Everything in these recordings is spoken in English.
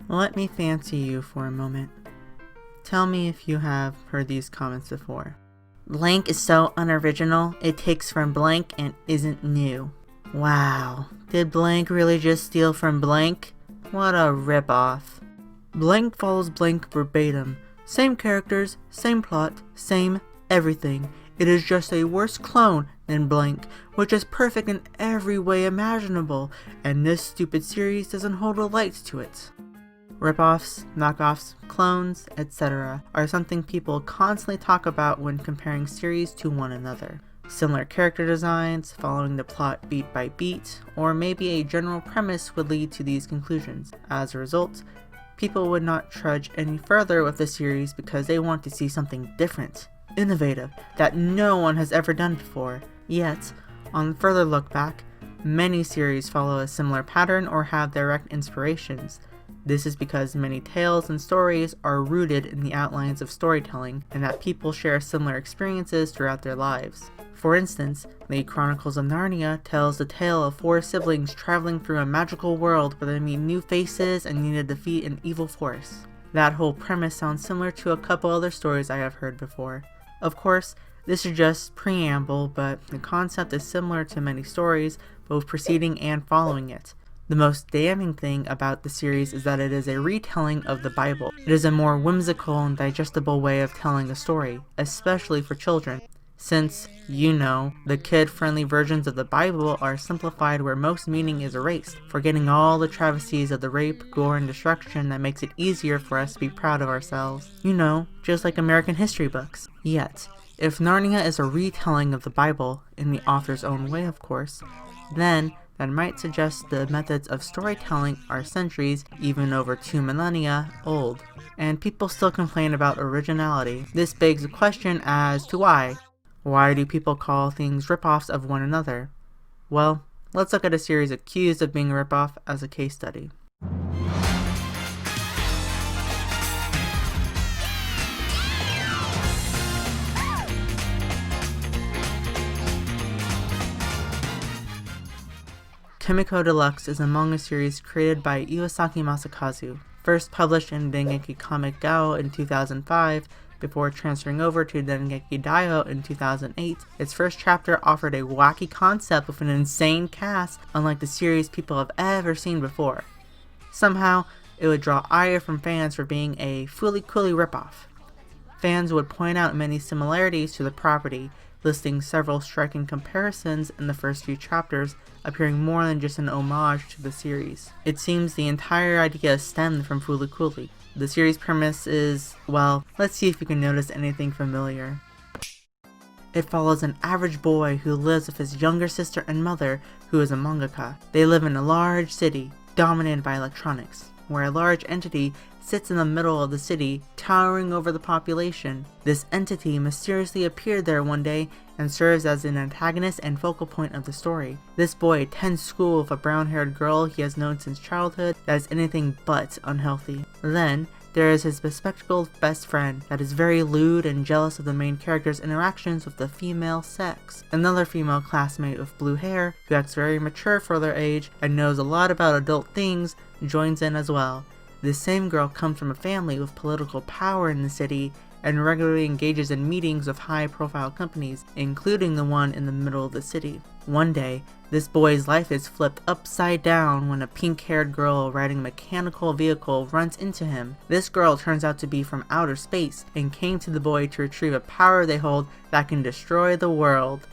Let me fancy you for a moment. Tell me if you have heard these comments before. Blank is so unoriginal, it takes from blank and isn't new. Wow, did blank really just steal from blank? What a ripoff. Blank follows blank verbatim. Same characters, same plot, same everything. It is just a worse clone than blank, which is perfect in every way imaginable, and this stupid series doesn't hold a light to it. Ripoffs, knockoffs, clones, etc. are something people constantly talk about when comparing series to one another. Similar character designs, following the plot beat by beat, or maybe a general premise would lead to these conclusions. As a result, people would not trudge any further with the series because they want to see something different, innovative, that no one has ever done before. Yet, on further look back, many series follow a similar pattern or have direct inspirations. This is because many tales and stories are rooted in the outlines of storytelling, and that people share similar experiences throughout their lives. For instance, the Chronicles of Narnia tells the tale of 4 siblings traveling through a magical world where they meet new faces and need to defeat an evil force. That whole premise sounds similar to a couple other stories I have heard before. Of course, this is just preamble, but the concept is similar to many stories, both preceding and following it. The most damning thing about the series is that it is a retelling of the Bible. It is a more whimsical and digestible way of telling a story, especially for children. Since, the kid-friendly versions of the Bible are simplified where most meaning is erased, forgetting all the travesties of the rape, gore, and destruction that makes it easier for us to be proud of ourselves. Just like American history books. Yet, if Narnia is a retelling of the Bible, in the author's own way of course, then that might suggest the methods of storytelling are centuries, even over 2 millennia, old. And people still complain about originality. This begs the question as to why. Why do people call things ripoffs of one another? Well, let's look at a series accused of being a ripoff as a case study. Kemeko Deluxe is a manga series created by Iwasaki Masakazu, first published in Dengeki Comic Daioh in 2005, before transferring over to Dengeki Daioh in 2008. Its first chapter offered a wacky concept with an insane cast unlike the series people have ever seen before. Somehow, it would draw ire from fans for being a fooly cooly ripoff. Fans would point out many similarities to the property, listing several striking comparisons in the first few chapters, appearing more than just an homage to the series. It seems the entire idea stemmed from Fooly Cooly. The series premise is, well, let's see if you can notice anything familiar. It follows an average boy who lives with his younger sister and mother, who is a mangaka. They live in a large city, dominated by electronics, where a large entity sits in the middle of the city, towering over the population. This entity mysteriously appeared there one day and serves as an antagonist and focal point of the story. This boy attends school with a brown-haired girl he has known since childhood that is anything but unhealthy. Then, there is his bespectacled best friend that is very lewd and jealous of the main character's interactions with the female sex. Another female classmate with blue hair, who acts very mature for their age and knows a lot about adult things, joins in as well. This same girl comes from a family with political power in the city and regularly engages in meetings with high-profile companies, including the one in the middle of the city. One day, this boy's life is flipped upside down when a pink-haired girl riding a mechanical vehicle runs into him. This girl turns out to be from outer space and came to the boy to retrieve a power they hold that can destroy the world.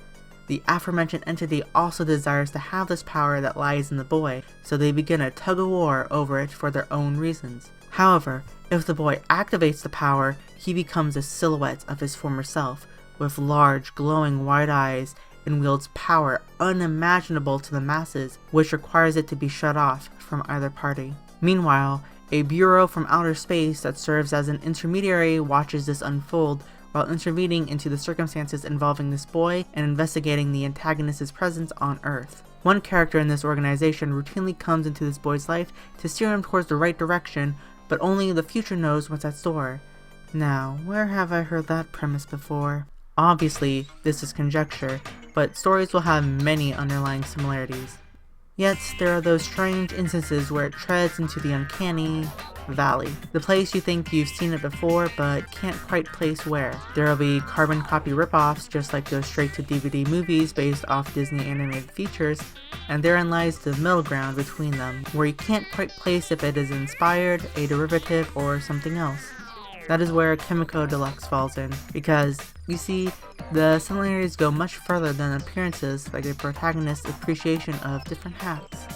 The aforementioned entity also desires to have this power that lies in the boy, so they begin a tug-of-war over it for their own reasons. However, if the boy activates the power, he becomes a silhouette of his former self, with large, glowing white eyes, and wields power unimaginable to the masses, which requires it to be shut off from either party. Meanwhile, a bureau from outer space that serves as an intermediary watches this unfold, while intervening into the circumstances involving this boy and investigating the antagonist's presence on Earth. One character in this organization routinely comes into this boy's life to steer him towards the right direction, but only the future knows what's at store. Now, where have I heard that premise before? Obviously, this is conjecture, but stories will have many underlying similarities. Yet, there are those strange instances where it treads into the uncanny, Valley, the place you think you've seen it before but can't quite place where. There'll be carbon copy ripoffs just like those straight-to-DVD movies based off Disney animated features, and therein lies the middle ground between them, where you can't quite place if it is inspired, a derivative, or something else. That is where Kemeko Deluxe falls in, because, you see, the similarities go much further than appearances, like a protagonist's appreciation of different hats.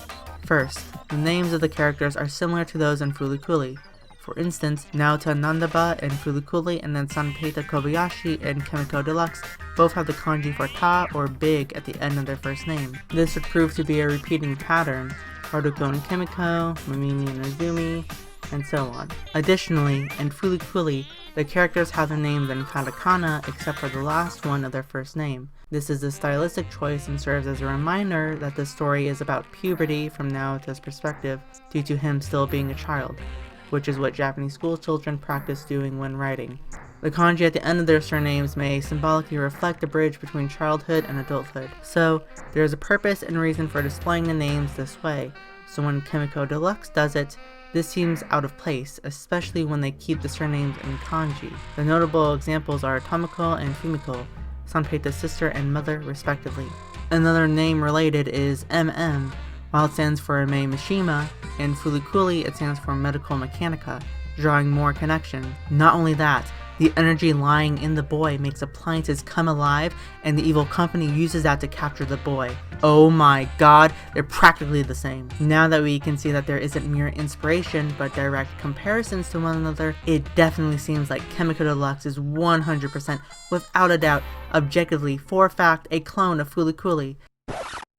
First, the names of the characters are similar to those in Fulikuli. For instance, Naota Nandaba in Fulikuli and then Sanpeita Kobayashi in Kemeko Deluxe both have the kanji for ta or big at the end of their first name. This would prove to be a repeating pattern. Haruko and Kimiko, Mamimi and Azumi, and so on. Additionally, in Fulikuli, the characters have their names in katakana except for the last one of their first name. This is a stylistic choice and serves as a reminder that the story is about puberty from Naota's perspective due to him still being a child, which is what Japanese school children practice doing when writing. The kanji at the end of their surnames may symbolically reflect the bridge between childhood and adulthood, so there is a purpose and reason for displaying the names this way, so when Kemeko Deluxe does it, this seems out of place, especially when they keep the surnames in kanji. The notable examples are Tomoko and Fumiko, Sanpeita's sister and mother respectively. Another name related is MM. While it stands for Mei Mishima, in Fulikuli it stands for Medical Mechanica, drawing more connection. Not only that, the energy lying in the boy makes appliances come alive, and the evil company uses that to capture the boy. Oh my god, they're practically the same. Now that we can see that there isn't mere inspiration, but direct comparisons to one another, it definitely seems like Kemeko Deluxe is 100%, without a doubt, objectively, for fact, a clone of Fulikuli.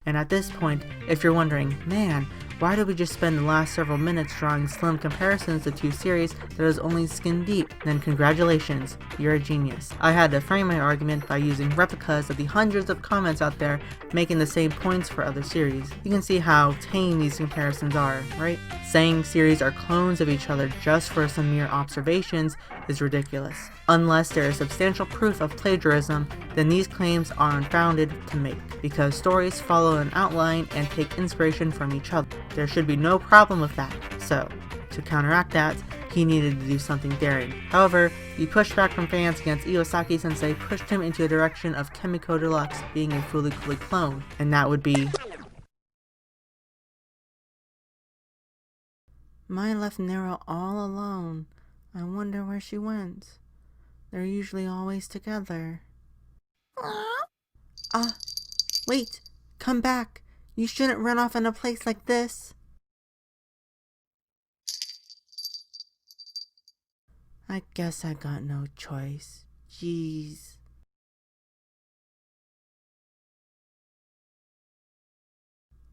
And at this point, if you're wondering, man, why did we just spend the last several minutes drawing slim comparisons to two series that is only skin deep? Then congratulations, you're a genius. I had to frame my argument by using replicas of the hundreds of comments out there making the same points for other series. You can see how tame these comparisons are, right? Saying series are clones of each other just for some mere observations is ridiculous. Unless there is substantial proof of plagiarism, then these claims are unfounded to make, because stories follow an outline and take inspiration from each other. There should be no problem with that. So, to counteract that, he needed to do something daring. However, the pushback from fans against Iwasaki-sensei pushed him into a direction of Kemeko Deluxe being a Fulikuli clone, and that would be... Mai left Nero all alone. I wonder where she went. They're usually always together. Wait! Come back! You shouldn't run off in a place like this. I guess I got no choice. Jeez.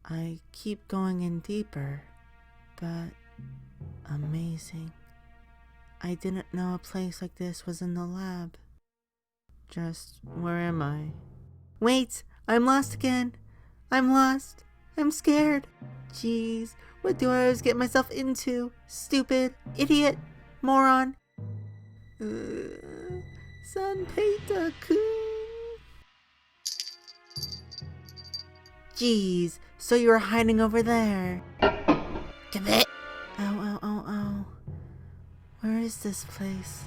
I keep going in deeper, but amazing. I didn't know a place like this was in the lab. Just, where am I? Wait! I'm lost again! I'm lost! I'm scared! Jeez, what do I always get myself into? Stupid, idiot, moron. Sanpeita-kun. Jeez, so you were hiding over there. Ow, ow, ow, ow. Where is this place?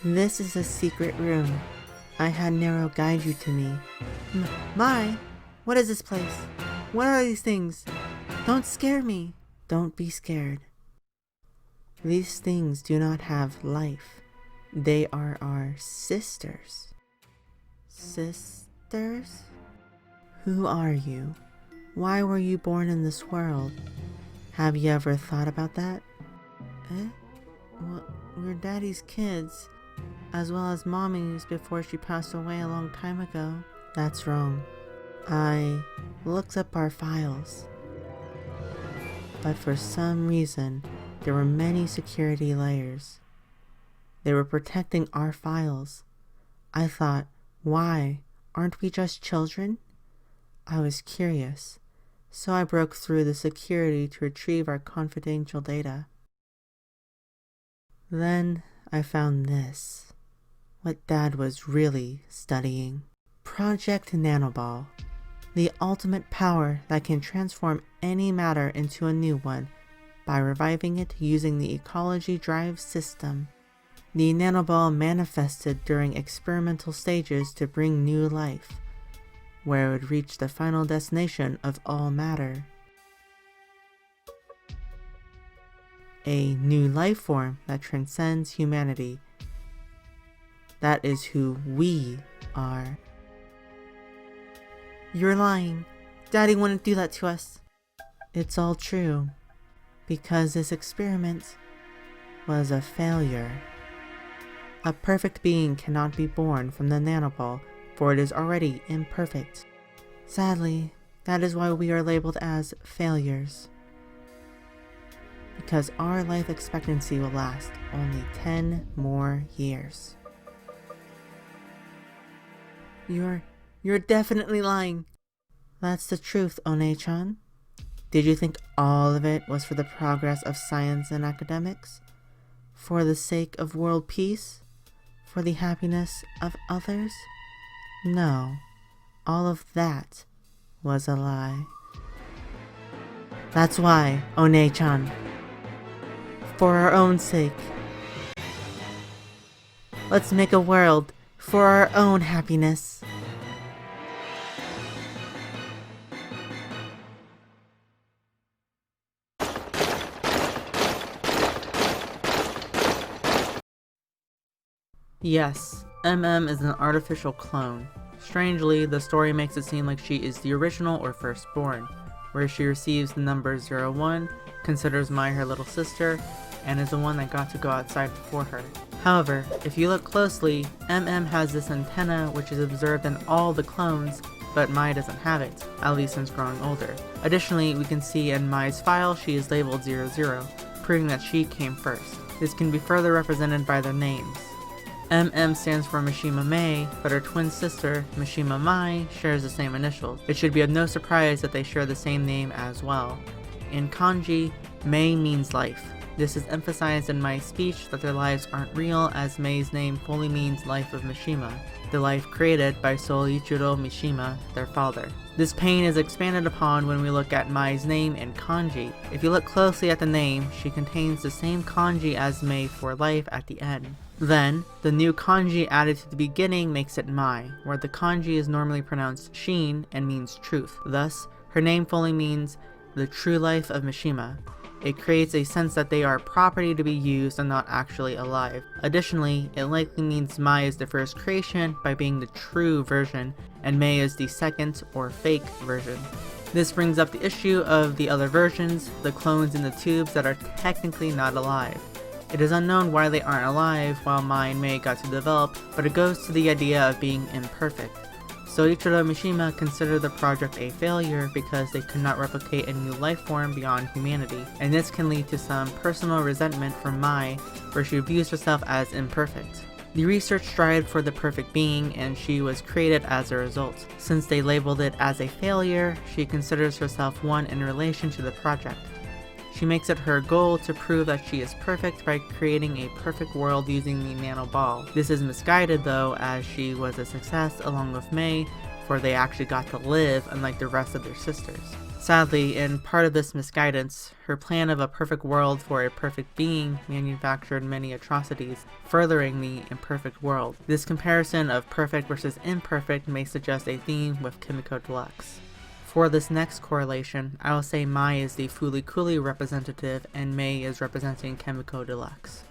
This is a secret room. I had Nero guide you to me. Mai, what is this place? What are these things? Don't scare me. Don't be scared. These things do not have life. They are our sisters. Sisters? Who are you? Why were you born in this world? Have you ever thought about that? Well, we're Daddy's kids, as well as Mommy's before she passed away a long time ago. That's wrong. I looked up our files, but for some reason, there were many security layers. They were protecting our files. I thought, why? Aren't we just children? I was curious, so I broke through the security to retrieve our confidential data. Then I found this. what Dad was really studying. Project Nanoball, the ultimate power that can transform any matter into a new one by reviving it using the ecology drive system. The nanoball manifested during experimental stages to bring new life, where it would reach the final destination of all matter. A new life form that transcends humanity. That is who we are. You're lying. Daddy wouldn't do that to us. It's all true, because this experiment was a failure. A perfect being cannot be born from the nanoball, for it is already imperfect. Sadly, that is why we are labeled as failures. Because our life expectancy will last only 10 more years. You're definitely lying. That's the truth, One-chan. Did you think all of it was for the progress of science and academics? For the sake of world peace? For the happiness of others? No, all of that was a lie. That's why, One-chan, for our own sake, let's make a world for our own happiness. Yes, MM is an artificial clone. Strangely, the story makes it seem like she is the original or firstborn, where she receives the number 01, considers Mai her little sister, and is the one that got to go outside before her. However, if you look closely, MM has this antenna which is observed in all the clones, but Mai doesn't have it, at least since growing older. Additionally, we can see in Mai's file she is labeled 00, proving that she came first. This can be further represented by their names. MM stands for Mishima Mei, but her twin sister, Mishima Mai, shares the same initials. It should be of no surprise that they share the same name as well. In kanji, Mei means life. This is emphasized in Mai's speech that their lives aren't real, as Mei's name fully means life of Mishima, the life created by Soichiro Mishima, their father. This pain is expanded upon when we look at Mai's name in kanji. If you look closely at the name, she contains the same kanji as Mei for life at the end. Then, the new kanji added to the beginning makes it Mai, where the kanji is normally pronounced Shin and means truth. Thus, her name fully means the true life of Mishima. It creates a sense that they are property to be used and not actually alive. Additionally, it likely means Mai is the first creation by being the true version, and Mei is the second or fake version. This brings up the issue of the other versions, the clones in the tubes that are technically not alive. It is unknown why they aren't alive while Mai and Mei got to develop, but it goes to the idea of being imperfect. Soichiro Mishima considered the project a failure because they could not replicate a new life form beyond humanity, and this can lead to some personal resentment from Mai, where she views herself as imperfect. The research strived for the perfect being, and she was created as a result. Since they labeled it as a failure, she considers herself one in relation to the project. She makes it her goal to prove that she is perfect by creating a perfect world using the nano ball. This is misguided though, as she was a success along with Mei, for they actually got to live unlike the rest of their sisters. Sadly, in part of this misguidance, her plan of a perfect world for a perfect being manufactured many atrocities, furthering the imperfect world. This comparison of perfect versus imperfect may suggest a theme with Kemeko Deluxe. For this next correlation, I will say Mai is the Fulikuli representative and Mei is representing Kemeko Deluxe.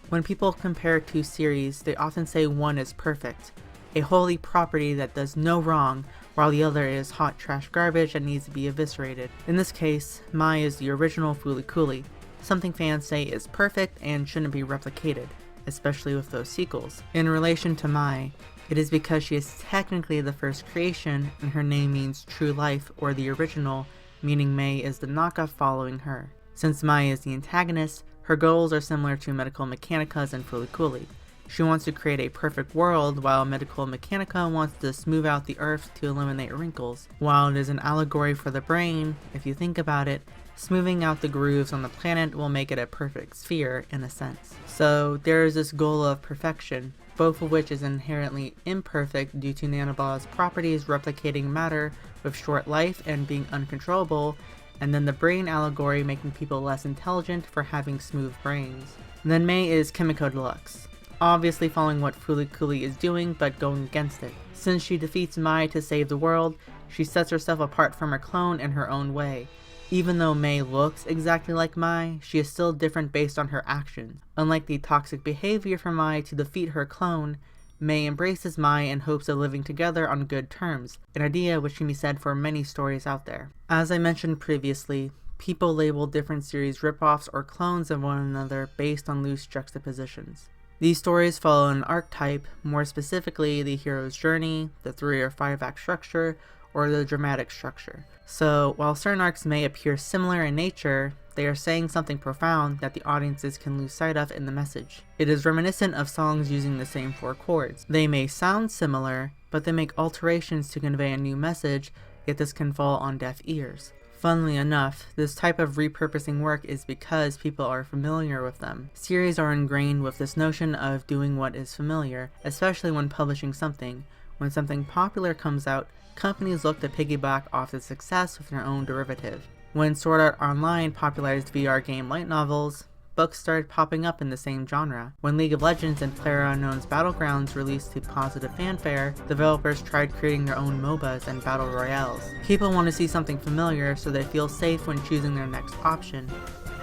When people compare two series, they often say one is perfect, a holy property that does no wrong, while the other is hot trash garbage that needs to be eviscerated. In this case, Mai is the original Fulikuli, something fans say is perfect and shouldn't be replicated, especially with those sequels. In relation to Mai, it is because she is technically the first creation, and her name means true life or the original, meaning Mei is the knockoff following her. Since Mai is the antagonist, her goals are similar to Medical Mechanica's and Fulikuli. She wants to create a perfect world, while Medical Mechanica wants to smooth out the earth to eliminate wrinkles. While it is an allegory for the brain, if you think about it, smoothing out the grooves on the planet will make it a perfect sphere, in a sense. So there is this goal of perfection, both of which is inherently imperfect due to nanoballs' properties replicating matter with short life and being uncontrollable, and then the brain allegory making people less intelligent for having smooth brains. Then Mei is Kemeko Deluxe, obviously following what FLCL is doing but going against it. Since she defeats Mai to save the world, she sets herself apart from her clone in her own way. Even though Mei looks exactly like Mai, she is still different based on her actions. Unlike the toxic behavior from Mai to defeat her clone, Mei embraces Mai in hopes of living together on good terms, an idea which can be said for many stories out there. As I mentioned previously, people label different series ripoffs or clones of one another based on loose juxtapositions. These stories follow an archetype, more specifically the hero's journey, the 3 or 5 act structure, or the dramatic structure. So, while certain arcs may appear similar in nature, they are saying something profound that the audiences can lose sight of in the message. It is reminiscent of songs using the same 4 chords. They may sound similar, but they make alterations to convey a new message, yet this can fall on deaf ears. Funnily enough, this type of repurposing work is because people are familiar with them. Series are ingrained with this notion of doing what is familiar, especially when publishing something. When something popular comes out, companies look to piggyback off the success with their own derivative. When Sword Art Online popularized VR game light novels, books started popping up in the same genre. When League of Legends and PlayerUnknown's Battlegrounds released to positive fanfare, developers tried creating their own MOBAs and battle royales. People want to see something familiar so they feel safe when choosing their next option.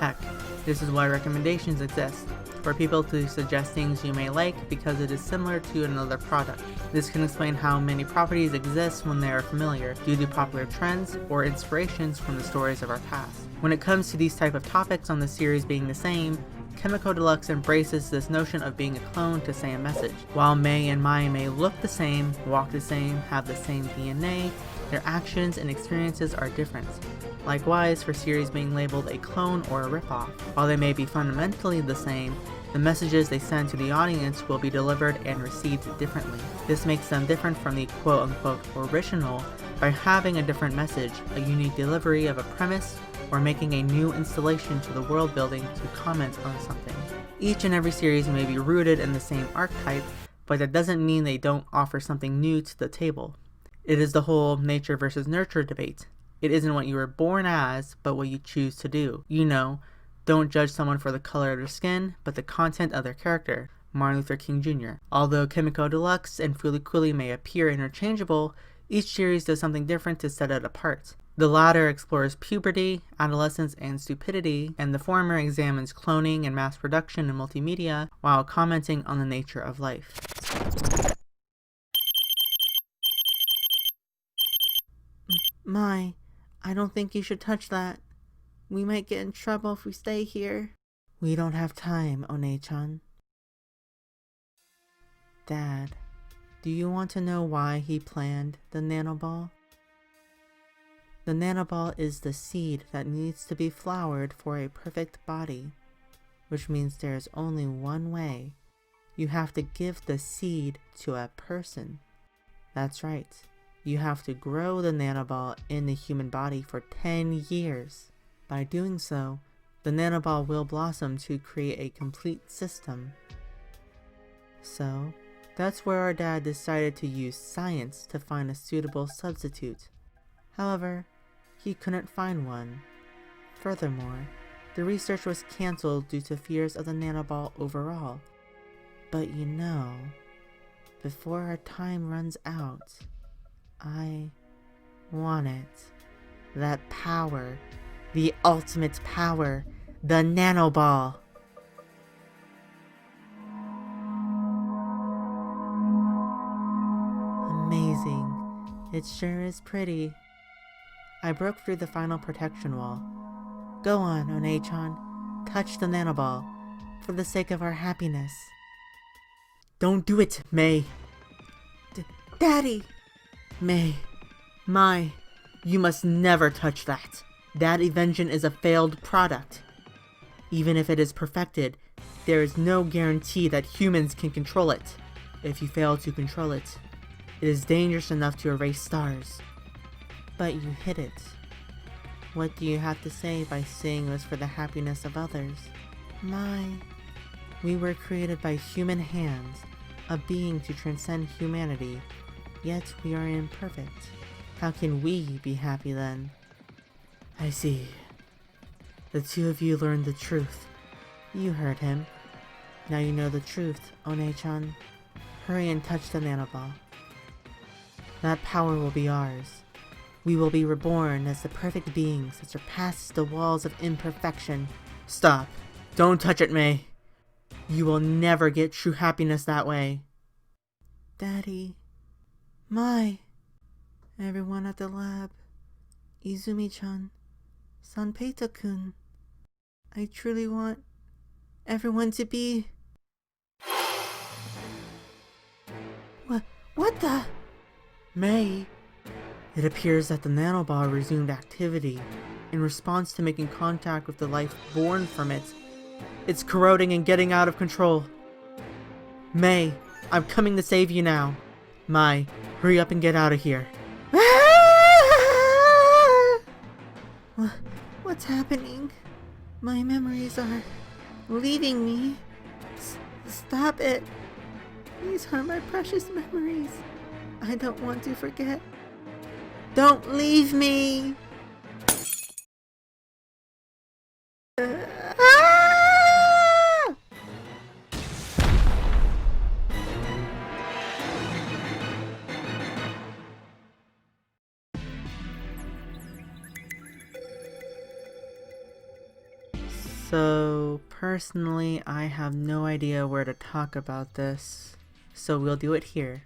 Heck, this is why recommendations exist, for people to suggest things you may like because it is similar to another product. This can explain how many properties exist when they are familiar, due to popular trends or inspirations from the stories of our past. When it comes to these type of topics on the series being the same, Kemeko Deluxe embraces this notion of being a clone to say a message. While Mei and Mai may look the same, walk the same, have the same DNA, their actions and experiences are different. Likewise, for series being labeled a clone or a ripoff, while they may be fundamentally the same, the messages they send to the audience will be delivered and received differently. This makes them different from the quote-unquote original by having a different message, a unique delivery of a premise, or making a new installation to the world building to comment on something. Each and every series may be rooted in the same archetype, but that doesn't mean they don't offer something new to the table. It is the whole nature versus nurture debate. It isn't what you were born as, but what you choose to do. You know, don't judge someone for the color of their skin, but the content of their character. Martin Luther King Jr. Although Kemeko Deluxe and FLCL may appear interchangeable, each series does something different to set it apart. The latter explores puberty, adolescence, and stupidity, and the former examines cloning and mass production in multimedia while commenting on the nature of life. Mai, I don't think you should touch that. We might get in trouble if we stay here. We don't have time, One-chan. Dad, do you want to know why he planned the nanoball? The nanoball is the seed that needs to be flowered for a perfect body, which means there is only one way. You have to give the seed to a person. That's right. You have to grow the nanoball in the human body for 10 years. By doing so, the nanoball will blossom to create a complete system. So, that's where our dad decided to use science to find a suitable substitute. However, he couldn't find one. Furthermore, the research was cancelled due to fears of the nanoball overall. But you know, before our time runs out, I want it. That power. The ultimate power. The nanoball. Amazing. It sure is pretty. I broke through the final protection wall. Go on, One-chan. Touch the nanoball. For the sake of our happiness. Don't do it, Mei. Daddy! Mei. Mai. You must never touch that. That invention is a failed product. Even if it is perfected, there is no guarantee that humans can control it. If you fail to control it, it is dangerous enough to erase stars. But you hid it. What do you have to say by saying it was for the happiness of others? We were created by human hands. a being to transcend humanity, yet we are imperfect. How can we be happy then? I see. The two of you learned the truth. You heard him. Now you know the truth, One-chan. Hurry and touch the nanoball. That power will be ours. We will be reborn as the perfect beings that surpass the walls of imperfection. Stop. Don't touch it, May. You will never get true happiness that way. Daddy. Everyone at the lab. Izumi-chan. Sanpeita-kun. I truly want everyone to be... What the? May. It appears that the nanoball resumed activity in response to making contact with the life born from it. It's corroding and getting out of control. May, I'm coming to save you now. Mai, hurry up and get out of here. What's happening? My memories are leaving me. Stop it. These are my precious memories. I don't want to forget. Don't leave me! So, personally, I have no idea where to talk about this, so we'll do it here.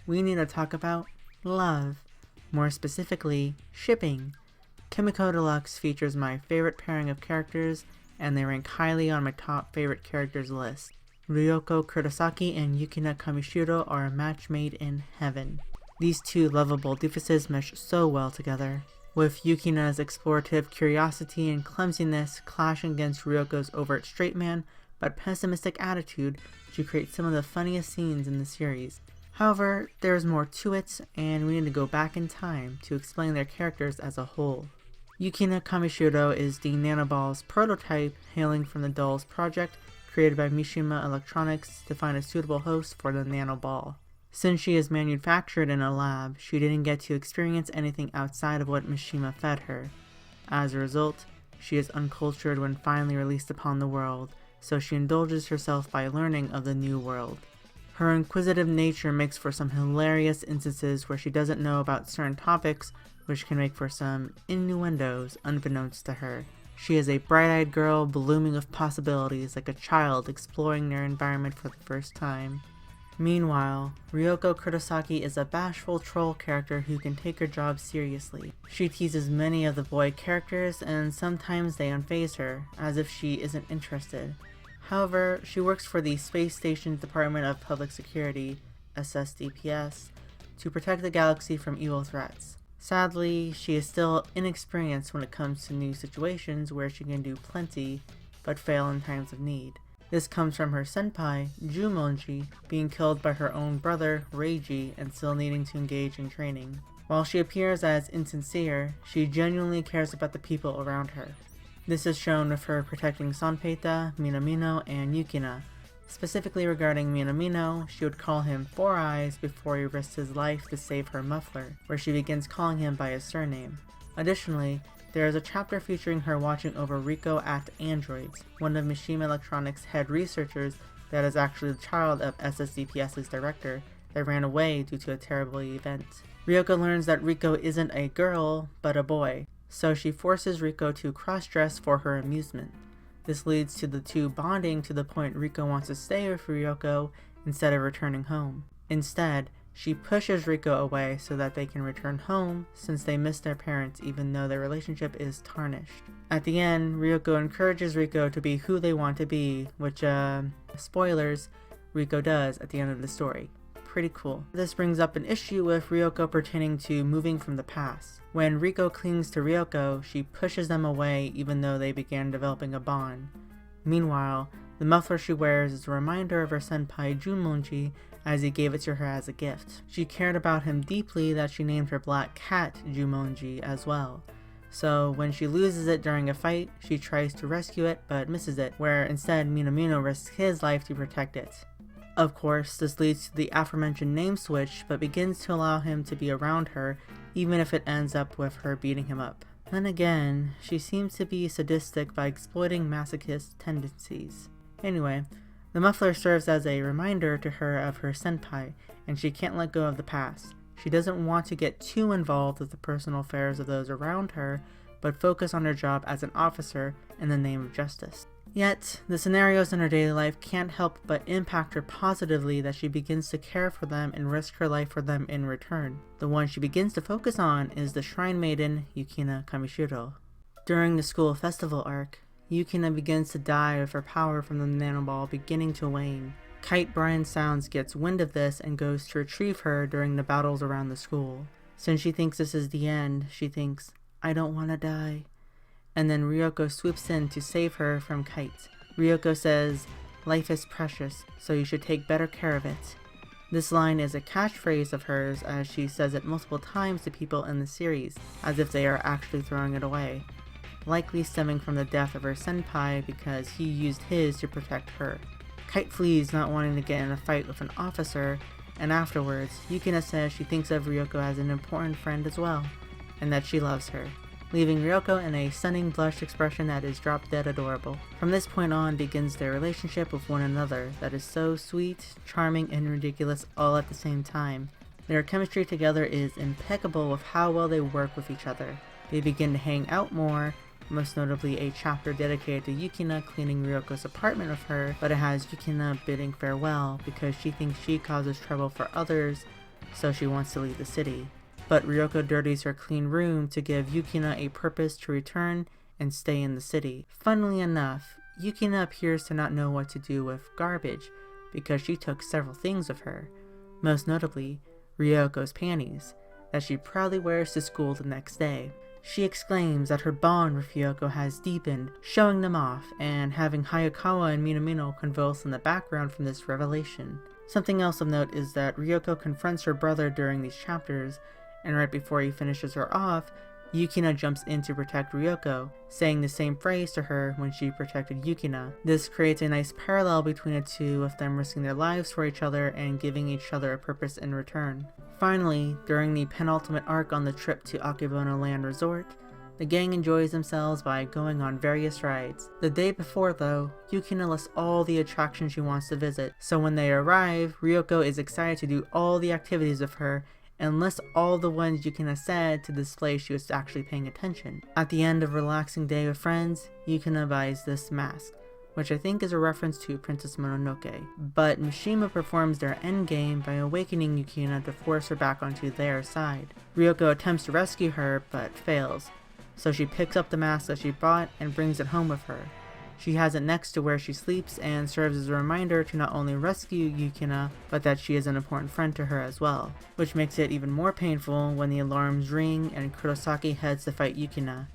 We need to talk about love. More specifically, shipping. Kemeko Deluxe features my favorite pairing of characters, and they rank highly on my top favorite characters list. Ryoko Kurosaki and Yukina Kamishiro are a match made in heaven. These two lovable doofuses mesh so well together, with Yukina's explorative curiosity and clumsiness clashing against Ryoko's overt straight man but pessimistic attitude to create some of the funniest scenes in the series. However, there's more to it, and we need to go back in time to explain their characters as a whole. Yukina Kamishiro is the nanoball's prototype, hailing from the Dolls project created by Mizushima Electronics to find a suitable host for the nanoball. Since she is manufactured in a lab, she didn't get to experience anything outside of what Mishima fed her. As a result, she is uncultured when finally released upon the world, so she indulges herself by learning of the new world. Her inquisitive nature makes for some hilarious instances where she doesn't know about certain topics, which can make for some innuendos unbeknownst to her. She is a bright-eyed girl blooming with possibilities like a child exploring their environment for the first time. Meanwhile, Ryoko Kurosaki is a bashful troll character who can take her job seriously. She teases many of the boy characters, and sometimes they unfaze her, as if she isn't interested. However, she works for the Space Station's Department of Public Security, SSDPS, to protect the galaxy from evil threats. Sadly, she is still inexperienced when it comes to new situations where she can do plenty, but fail in times of need. This comes from her senpai, Jumonji, being killed by her own brother, Reiji, and still needing to engage in training. While she appears as insincere, she genuinely cares about the people around her. This is shown with her protecting Sanpeita, Minamino, and Yukina. Specifically regarding Minamino, she would call him Four Eyes before he risked his life to save her muffler, where she begins calling him by his surname. Additionally, there is a chapter featuring her watching over Rico at Androids, one of Mishima Electronics' head researchers that is actually the child of SSDPS's director that ran away due to a terrible event. Ryoko learns that Rico isn't a girl, but a boy, so she forces Rico to cross-dress for her amusement. This leads to the two bonding to the point Rico wants to stay with Ryoko instead of returning home. Instead, she pushes Rico away so that they can return home since they miss their parents even though their relationship is tarnished. At the end, Ryoko encourages Rico to be who they want to be, which, spoilers, Rico does at the end of the story. Pretty cool. This brings up an issue with Ryoko pertaining to moving from the past. When Rico clings to Ryoko, she pushes them away even though they began developing a bond. Meanwhile, the muffler she wears is a reminder of her senpai Jumonji as he gave it to her as a gift. She cared about him deeply that she named her black cat Jumonji as well. So when she loses it during a fight, she tries to rescue it but misses it, where instead Minamino risks his life to protect it. Of course, this leads to the aforementioned name switch, but begins to allow him to be around her, even if it ends up with her beating him up. Then again, she seems to be sadistic by exploiting masochist tendencies. Anyway, the muffler serves as a reminder to her of her senpai, and she can't let go of the past. She doesn't want to get too involved with the personal affairs of those around her, but focus on her job as an officer in the name of justice. Yet, the scenarios in her daily life can't help but impact her positively that she begins to care for them and risk her life for them in return. The one she begins to focus on is the shrine maiden, Yukina Kamishiro. During the school festival arc, Yukina begins to die with her power from the nanoball beginning to wane. Kite Brian Sounds gets wind of this and goes to retrieve her during the battles around the school. Since she thinks this is the end, she thinks, "I don't want to die." And then Ryoko swoops in to save her from Kite. Ryoko says, "Life is precious, so you should take better care of it." This line is a catchphrase of hers, as she says it multiple times to people in the series, as if they are actually throwing it away, likely stemming from the death of her senpai because he used his to protect her. Kite flees, not wanting to get in a fight with an officer, and afterwards, Yukina says she thinks of Ryoko as an important friend as well, and that she loves her, leaving Ryoko in a stunning blush expression that is drop-dead adorable. From this point on begins their relationship with one another that is so sweet, charming, and ridiculous all at the same time. Their chemistry together is impeccable with how well they work with each other. They begin to hang out more, most notably a chapter dedicated to Yukina cleaning Ryoko's apartment with her, but it has Yukina bidding farewell because she thinks she causes trouble for others, so she wants to leave the city. But Ryoko dirties her clean room to give Yukina a purpose to return and stay in the city. Funnily enough, Yukina appears to not know what to do with garbage because she took several things with her, most notably Ryoko's panties, that she proudly wears to school the next day. She exclaims that her bond with Ryoko has deepened, showing them off, and having Hayakawa and Minamino convulse in the background from this revelation. Something else of note is that Ryoko confronts her brother during these chapters, and right before he finishes her off, Yukina jumps in to protect Ryoko, saying the same phrase to her when she protected Yukina. This creates a nice parallel between the two, with them risking their lives for each other and giving each other a purpose in return. Finally, during the penultimate arc on the trip to Akebono Land Resort, the gang enjoys themselves by going on various rides. The day before though, Yukina lists all the attractions she wants to visit, so when they arrive, Ryoko is excited to do all the activities with her, and lists all the ones Yukina said to display she was actually paying attention. At the end of a relaxing day with friends, Yukina buys this mask, which I think is a reference to Princess Mononoke, but Mishima performs their endgame by awakening Yukina to force her back onto their side. Ryoko attempts to rescue her, but fails, so she picks up the mask that she bought and brings it home with her. She has it next to where she sleeps and serves as a reminder to not only rescue Yukina, but that she is an important friend to her as well, which makes it even more painful when the alarms ring and Kurosaki heads to fight Yukina.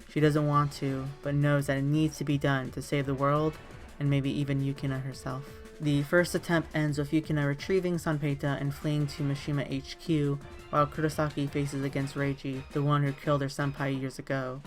She doesn't want to, but knows that it needs to be done to save the world, and maybe even Yukina herself. The first attempt ends with Yukina retrieving Sanpeita and fleeing to Mishima HQ, while Kurosaki faces against Reiji, the one who killed her senpai years ago.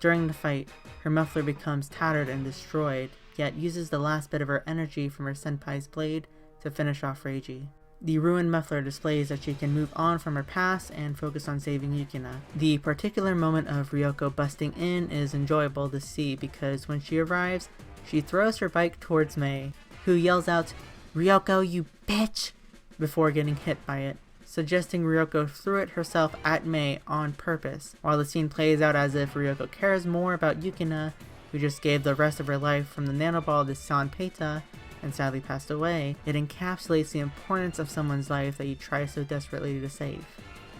During the fight, her muffler becomes tattered and destroyed, yet uses the last bit of her energy from her senpai's blade to finish off Reiji. The ruined muffler displays that she can move on from her past and focus on saving Yukina. The particular moment of Ryoko busting in is enjoyable to see because when she arrives, she throws her bike towards Mei, who yells out, "Ryoko, you bitch!" before getting hit by it, suggesting Ryoko threw it herself at Mei on purpose. While the scene plays out as if Ryoko cares more about Yukina, who just gave the rest of her life from the nanoball to Sanpeita and sadly passed away, it encapsulates the importance of someone's life that you try so desperately to save.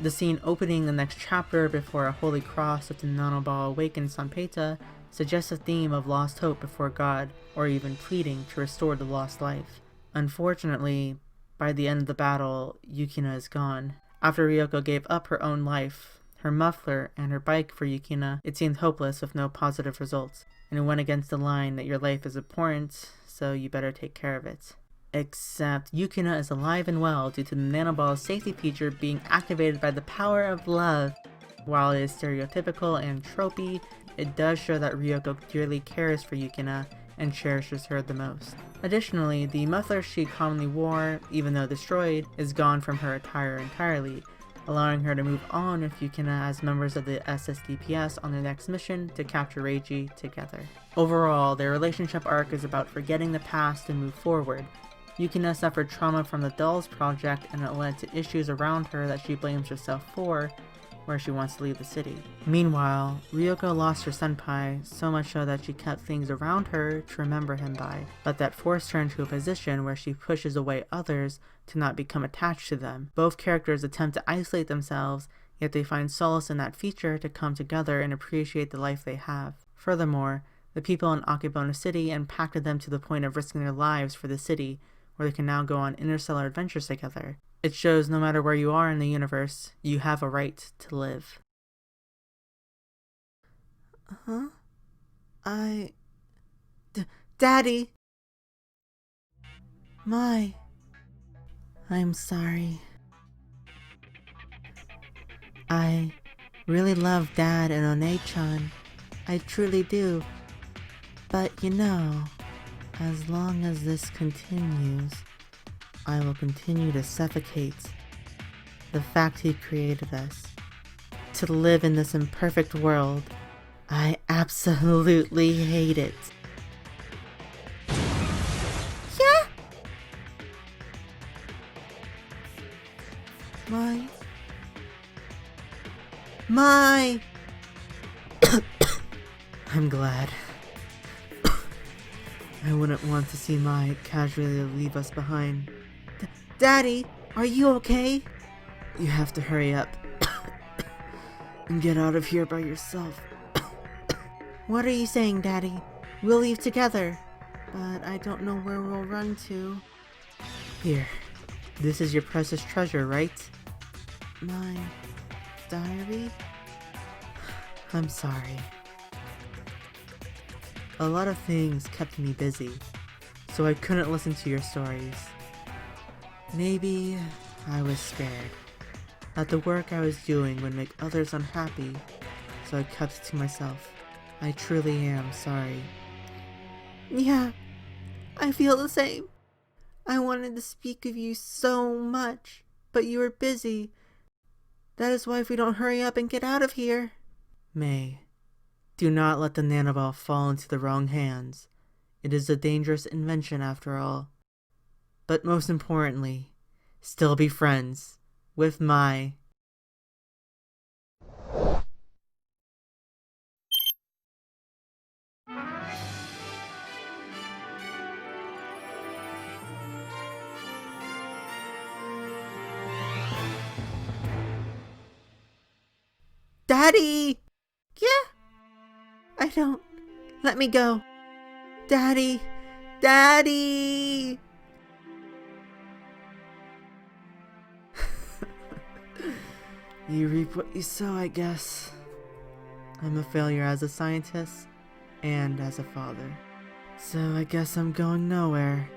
The scene opening the next chapter before a holy cross with the nanoball awakens Sanpeita suggests a theme of lost hope before God, or even pleading to restore the lost life. Unfortunately, by the end of the battle, Yukina is gone. After Ryoko gave up her own life, her muffler, and her bike for Yukina, it seemed hopeless with no positive results, and it went against the line that your life is important, so you better take care of it. Except Yukina is alive and well due to the nanoball's safety feature being activated by the power of love. While it is stereotypical and tropey, it does show that Ryoko dearly cares for Yukina and cherishes her the most. Additionally, the muffler she commonly wore, even though destroyed, is gone from her attire entirely, allowing her to move on with Yukina as members of the SSDPS on their next mission to capture Reiji together. Overall, their relationship arc is about forgetting the past and move forward. Yukina suffered trauma from the Dolls Project, and it led to issues around her that she blames herself for, where she wants to leave the city. Meanwhile, Ryoko lost her senpai, so much so that she kept things around her to remember him by, but that forced her into a position where she pushes away others to not become attached to them. Both characters attempt to isolate themselves, yet they find solace in that feature to come together and appreciate the life they have. Furthermore, the people in Akebono City impacted them to the point of risking their lives for the city, where they can now go on interstellar adventures together. It shows no matter where you are in the universe, you have a right to live. Huh? Daddy! I'm sorry. I really love Dad and One-chan. I truly do. But as long as this continues, I will continue to suffocate the fact he created us. To live in this imperfect world, I absolutely hate it. Yeah? I'm glad. I wouldn't want to see Mai casually leave us behind. Daddy, are you okay? You have to hurry up and get out of here by yourself. What are you saying, Daddy? We'll leave together, but I don't know where we'll run to. Here, this is your precious treasure, right? My diary? I'm sorry. A lot of things kept me busy, so I couldn't listen to your stories. Maybe I was scared that the work I was doing would make others unhappy, so I kept it to myself. I truly am sorry. Yeah, I feel the same. I wanted to speak of you so much, but you were busy. That is why if we don't hurry up and get out of here. May, do not let the nanoball fall into the wrong hands. It is a dangerous invention after all. But most importantly, still be friends with Mai. Daddy! Yeah? I don't. Let me go. Daddy! Daddy! You reap what you sow, I guess. I'm a failure as a scientist and as a father. So I guess I'm going nowhere.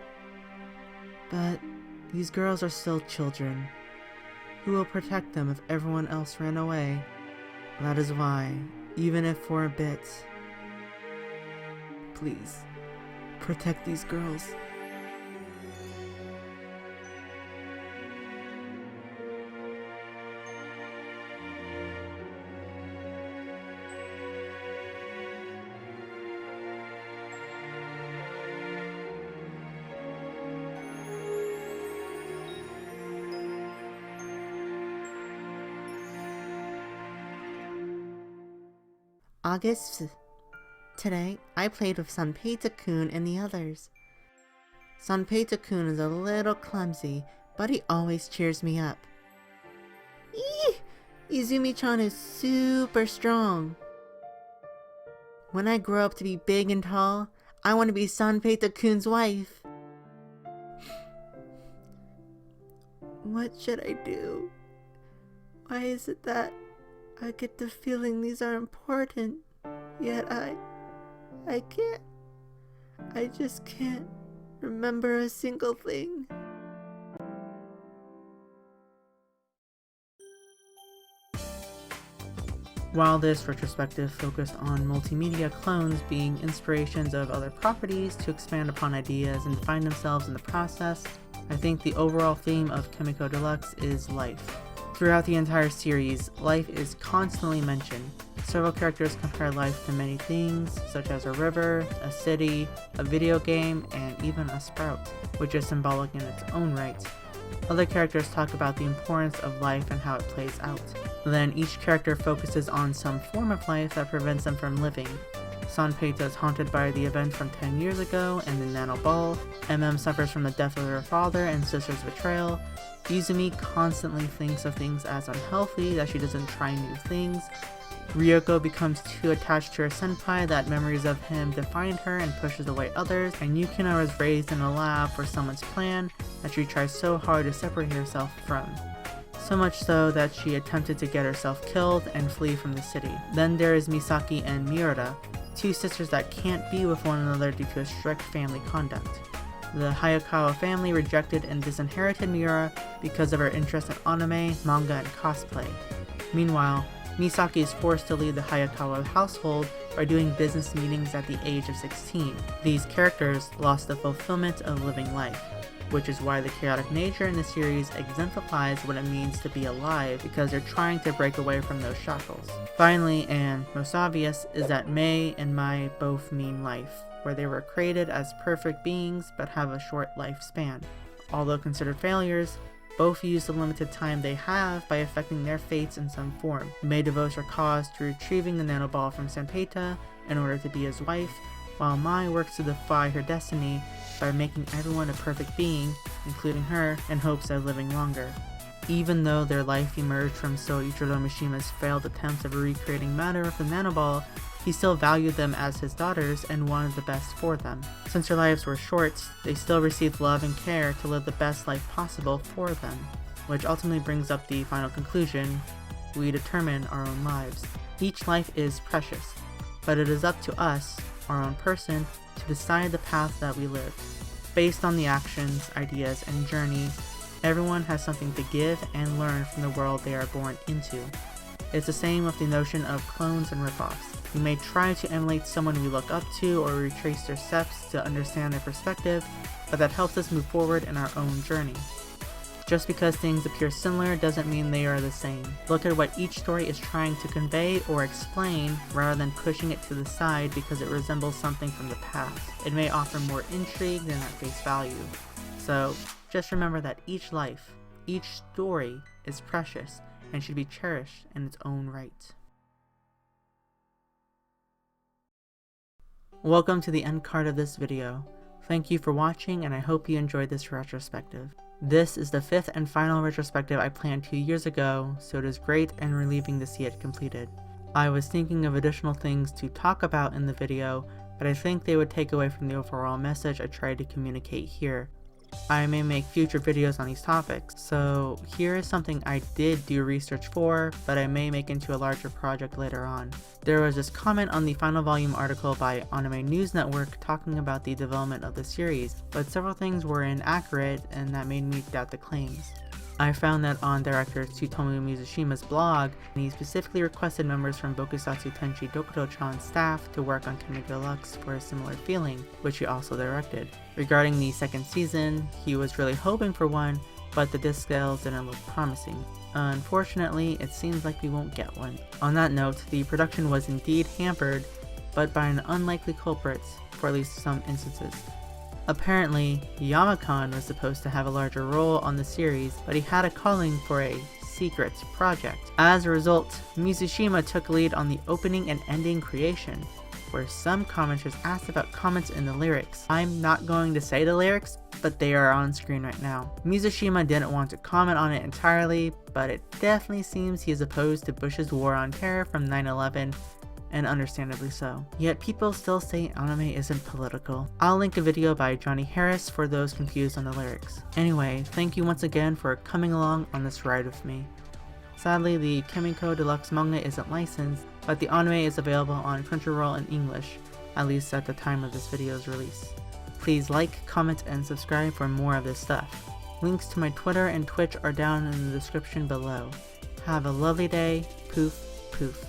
But these girls are still children. Who will protect them if everyone else ran away? That is why, even if for a bit, please, protect these girls. August 5th. Today, I played with Sanpei-kun and the others. Sanpei-kun is a little clumsy, but he always cheers me up. Eee! Izumi-chan is super strong. When I grow up to be big and tall, I want to be Sanpei-kun's wife. What should I do? Why is it that I get the feeling these are important, yet I just can't remember a single thing. While this retrospective focused on multimedia clones being inspirations of other properties to expand upon ideas and find themselves in the process, I think the overall theme of Kemeko Deluxe is life. Throughout the entire series, life is constantly mentioned. Several characters compare life to many things, such as a river, a city, a video game, and even a sprout, which is symbolic in its own right. Other characters talk about the importance of life and how it plays out. Then each character focuses on some form of life that prevents them from living. Sanpeita is haunted by the event from 10 years ago and the Nano Ball. Suffers from the death of her father and sister's betrayal. Izumi constantly thinks of things as unhealthy, that she doesn't try new things. Ryoko becomes too attached to her senpai that memories of him define her and pushes away others, and Yukina was raised in a lab for someone's plan that she tries so hard to separate herself from. So much so that she attempted to get herself killed and flee from the city. Then there is Misaki and Miura, two sisters that can't be with one another due to a strict family conduct. The Hayakawa family rejected and disinherited Miura because of her interest in anime, manga, and cosplay. Meanwhile, Misaki is forced to leave the Hayakawa household by doing business meetings at the age of 16. These characters lost the fulfillment of living life, which is why the chaotic nature in the series exemplifies what it means to be alive, because they're trying to break away from those shackles. Finally, and most obvious, is that Mei and Mai both mean life, where they were created as perfect beings but have a short lifespan. Although considered failures, both use the limited time they have by affecting their fates in some form. Mei devotes her cause to retrieving the nanoball from Sanpeita in order to be his wife, while Mai works to defy her destiny by making everyone a perfect being, including her, in hopes of living longer. Even though their life emerged from Soichiro Mishima's failed attempts of recreating matter with the nanoball, he still valued them as his daughters and wanted the best for them. Since their lives were short, they still received love and care to live the best life possible for them, which ultimately brings up the final conclusion: we determine our own lives. Each life is precious, but it is up to us, our own person, to decide the path that we live. Based on the actions, ideas, and journey, everyone has something to give and learn from the world they are born into. It's the same with the notion of clones and ripoffs. We may try to emulate someone we look up to or retrace their steps to understand their perspective, but that helps us move forward in our own journey. Just because things appear similar doesn't mean they are the same. Look at what each story is trying to convey or explain rather than pushing it to the side because it resembles something from the past. It may offer more intrigue than at face value. So just remember that each life, each story is precious and should be cherished in its own right. Welcome to the end card of this video. Thank you for watching, and I hope you enjoyed this retrospective. This is the 5th and final retrospective I planned 2 years ago, so it is great and relieving to see it completed. I was thinking of additional things to talk about in the video, but I think they would take away from the overall message I tried to communicate here. I may make future videos on these topics, so here is something I did do research for, but I may make into a larger project later on. There was this comment on the final volume article by Anime News Network talking about the development of the series, but several things were inaccurate and that made me doubt the claims. I found that on director Tsutomu Mizushima's blog, he specifically requested members from Bokusatsu Tenshi Dokuro-chan's staff to work on Kemeko Deluxe for a similar feeling, which he also directed. Regarding the second season, he was really hoping for one, but the disc sales didn't look promising. Unfortunately, it seems like we won't get one. On that note, the production was indeed hampered, but by an unlikely culprit, for at least some instances. Apparently, Yamakan was supposed to have a larger role on the series, but he had a calling for a secret project. As a result, Mizushima took lead on the opening and ending creation, where some commenters asked about comments in the lyrics. I'm not going to say the lyrics, but they are on screen right now. Mizushima didn't want to comment on it entirely, but it definitely seems he is opposed to Bush's war on terror from 9/11, and understandably so. Yet people still say anime isn't political. I'll link a video by Johnny Harris for those confused on the lyrics. Anyway, thank you once again for coming along on this ride with me. Sadly, the Kemeko Deluxe manga isn't licensed, but the anime is available on Crunchyroll in English, at least at the time of this video's release. Please like, comment, and subscribe for more of this stuff. Links to my Twitter and Twitch are down in the description below. Have a lovely day. Poof, poof.